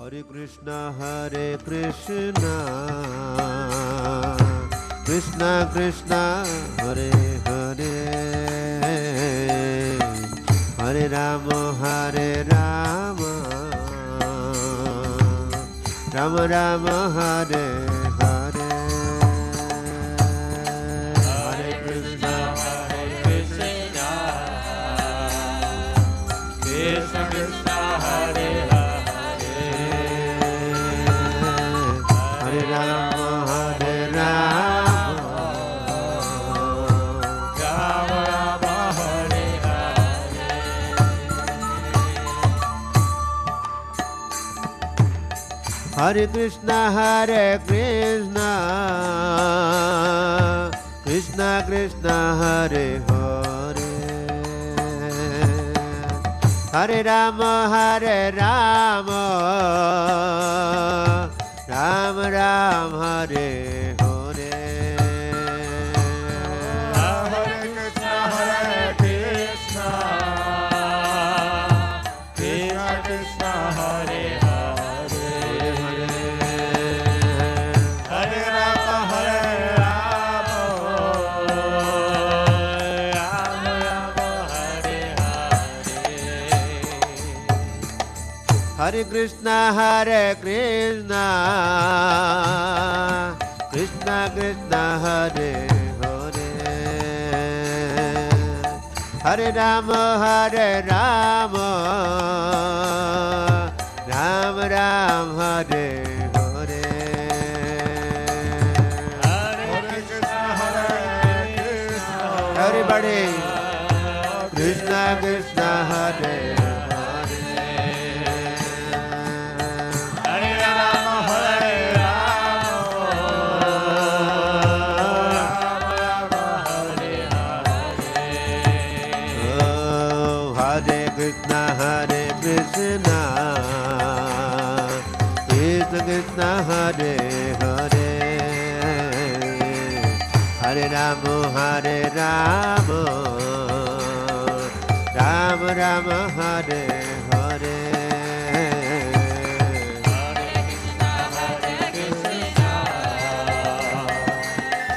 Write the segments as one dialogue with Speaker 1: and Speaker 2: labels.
Speaker 1: Hare Krishna, Krishna Krishna, Hare Hare, Hare Rama, Rama Rama, Hare Hare. Hare Krishna,
Speaker 2: Krishna Krishna, Hare Hare,
Speaker 1: Hare Rama,
Speaker 2: Rama Rama, Hare Hare.
Speaker 1: Hare Krishna, Krishna Krishna, Hare Hare, Hare Rama, Rama Rama, Hare Hare.
Speaker 2: Hare Krishna, Krishna Krishna, Hare Hare, Hare Rama, Rama Rama, Hare Hare.
Speaker 1: Hare Krishna, Krishna Krishna, Hare Hare, Hare Rama, Rama Rama, Hare Hare.
Speaker 2: Hare Krishna,
Speaker 1: Everybody, Krishna Krishna, Hare Hare.
Speaker 2: Hare Rama, Hare
Speaker 1: Oh, Hare Krishna, Krishna Krishna, Hare Hare, Hare Rama, Rama Rama, Hare Hare.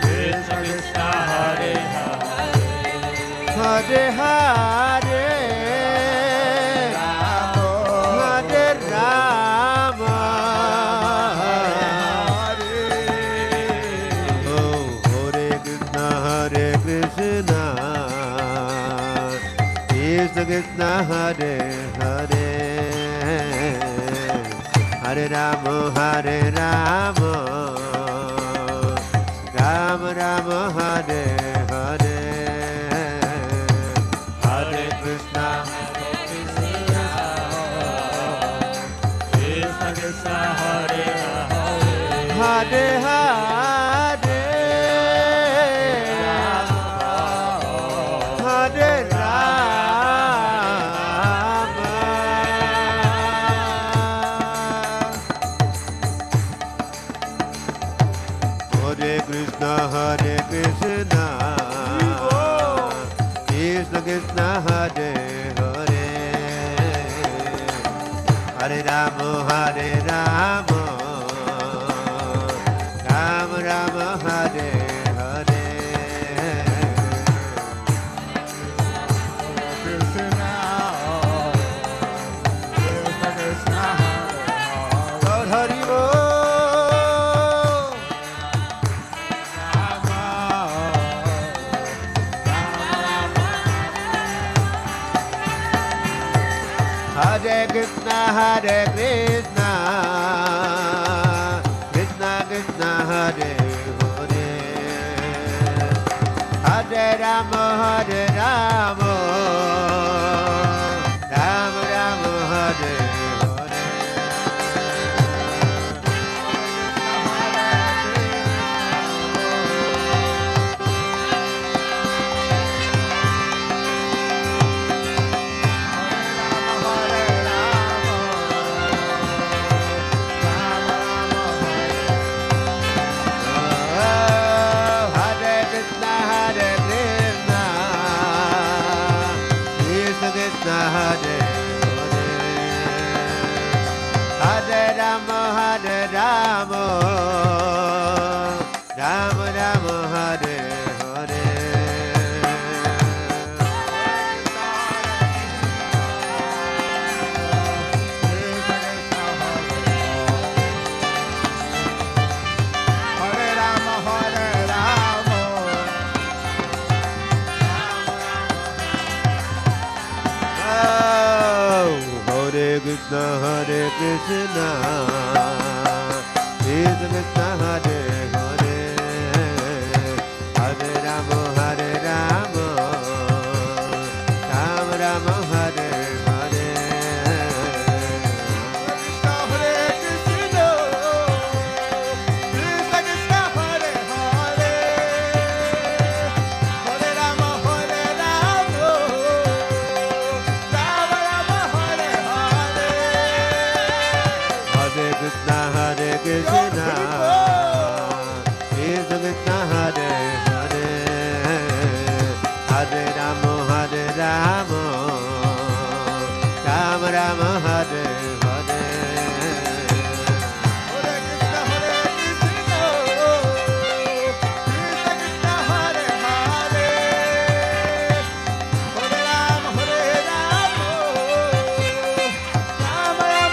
Speaker 2: Krishna Krishna, Hare Hare,
Speaker 1: Hare Hare, Hare Rama, oh, Hare Krishna, Krishna Krishna, Hare Hare, Hare Rama, Rama Rama, Hare Hare. Hare Krishna,
Speaker 2: Krishna Krishna, Hare Hare,
Speaker 1: Hare Hare, Hare Rama. Hare Krishna, Krishna Krishna, Hare Hare, Hare Rama, Rama Rama, Hare Hare.
Speaker 2: Krishna Krishna,
Speaker 1: Gaur Hari Bol. Hare Krishna, Krishna Krishna, Hare Hare, Hare Rama, Rama Rama, Hare Hare. Hare Krishna, Krishna Krishna, Hare Hare, Hare Rama Rama Rama Hare Hare Krishna Hare Krishna Krishna Krishna Hare Hare Hare Rama Hare Rama Rama Rama Hare Hare Krishna Hare Krishna Krishna Krishna Hare Hare Hare Rama Hare Rama Rama Rama Hare Hare Hare Krishna Hare Krishna Krishna Krishna Hare Hare Hare Rama Hare Rama Rama Rama Hare Hare Hare Krishna Hare Krishna Krishna Krishna Hare Hare Hare Rama Hare Rama Rama Rama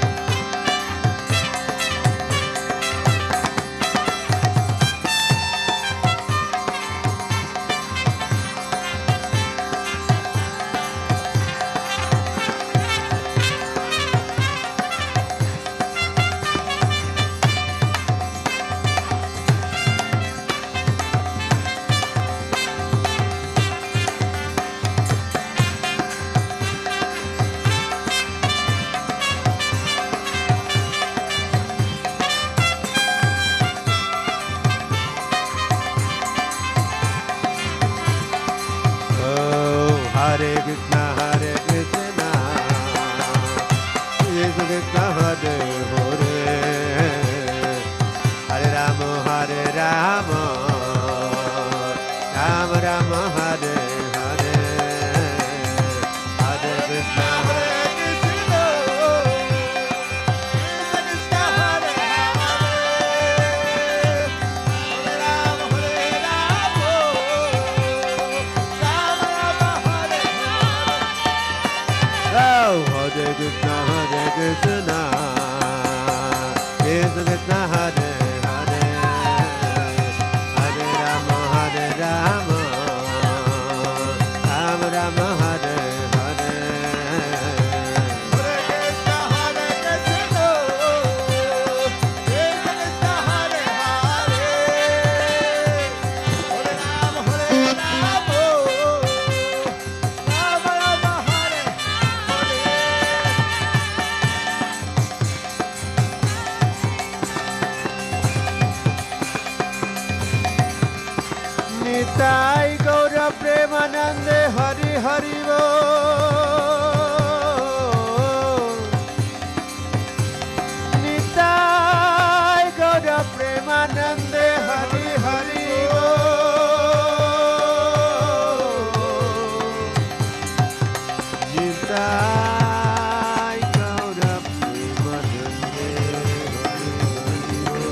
Speaker 1: Hare Hare Krishna Hare Krishna Krishna Krishna Hare Hare Hare Rama Hare Rama Rama Rama Hare Hare Hare Krishna Hare Krishna Krishna Krishna Hare Hare Hare Rama Hare Rama Rama Rama Hare Oh, Hare Krishna, Hare Krishna, Krishna Krishna, Hare Hare, Hare Rama, Hare Rama, Rama Rama, Hare Hare. Hare Krishna, Hare Krishna, Krishna Krishna, Hare Hare, Hare Rama, Hare Rama, Rama Rama, Hare Nitai Gaura Premanande Hari Hari Bo Nitai Gaura Premanande Hari Hari Bo Nitai Gaura Premanande Hari Hari Bo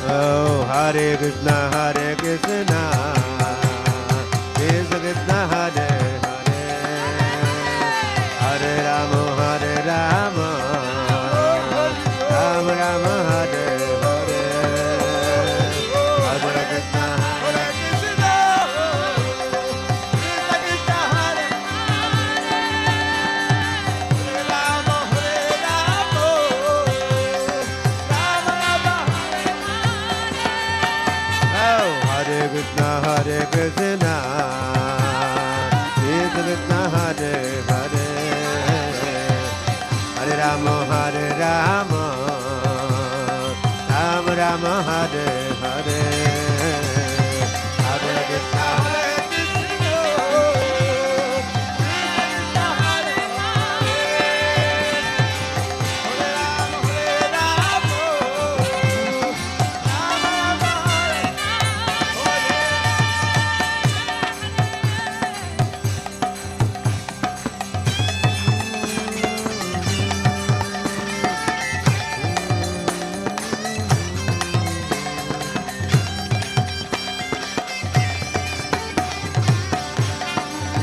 Speaker 1: Oh, Hare Krishna, Hare Krishna, Krishna Krishna, Hare Hare, Hare Rama, Hare Rama, Rama Rama, Hare Hare, Hare Krishna, Hare Krishna, Krishna Krishna, Hare Hare, Rama, Hare Rama, Rama Rama, Hare Oh, Hare Krishna Hare Krishna Krishna Krishna Hare Hare Hare Rama Hare Rama Rama Rama Hare Hare Hare Krishna Hare Krishna Krishna Hare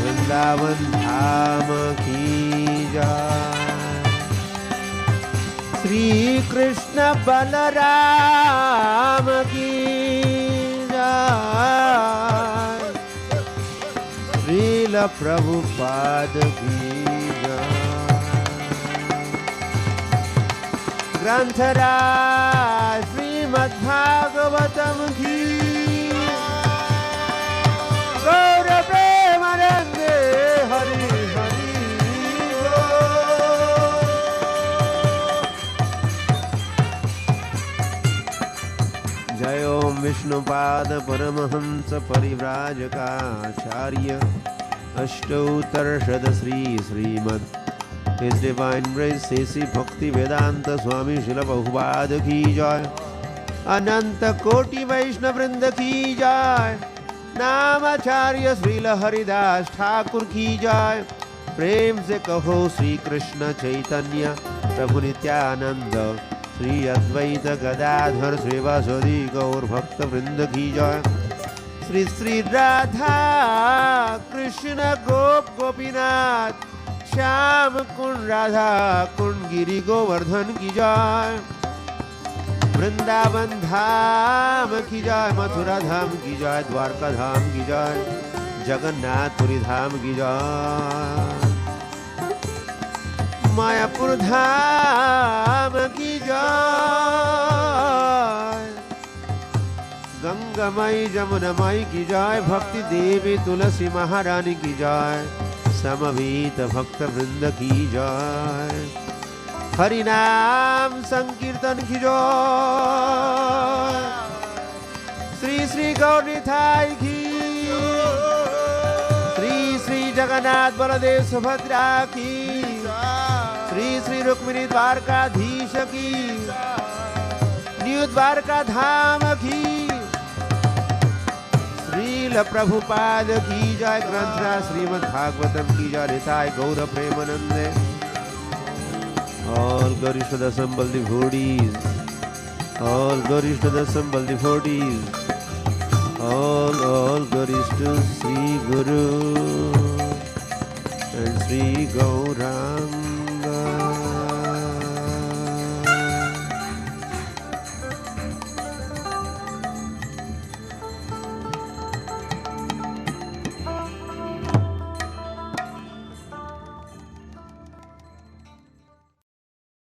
Speaker 1: Vrindavan धाम की जय श्री कृष्ण बलराम की जय श्रील प्रभुपाद की जय ग्रंथराज श्रीमद्भागवतम की गौर प्रेमानंदे हरि हरि बोल। जय ओम Vishnupad Paramhans परिव्राजकाचार्य अष्टोत्तरशत Shrimad His Divine Grace Sesi Bhakti Vedanta Swami Srila Prabhupada की जय अनंत कोटि वैष्णव वृंद की जय नामाचार्य श्रील हरिदास ठाकुर की जय प्रेम से कहो श्री कृष्ण चैतन्य प्रभु नित्यानंद श्री अद्वैत गदाधर श्रीवासदि गौर भक्त वृंद की जय श्री श्री राधा कृष्ण गोप गोपीनाथ श्याम कुंड राधा कुंड गिरी गोवर्धन की जय वृंदावन धाम की जय मथुरा धाम की जय द्वारका धाम की जय जगन्नाथपुरी धाम की जय मायापुर धाम की जय गंगामयी जमुनामयी की जय भक्ति देवी तुलसी महारानी की जय समवेत भक्त वृंद की जय हरि नाम संकीर्तन की जय श्री श्री गौरनिताई की श्री श्री जगन्नाथ बलदेव सुभद्रा की श्री श्री रुक्मिणी द्वारकाधीश की न्यू द्वारका धाम की श्रील प्रभुपाद की जय ग्रंथराज श्रीमद् भागवतम की जय निताय गौर प्रेमानंदे All glories to the assembled devotees. All glories to the assembled devotees. All glories to Sri Guru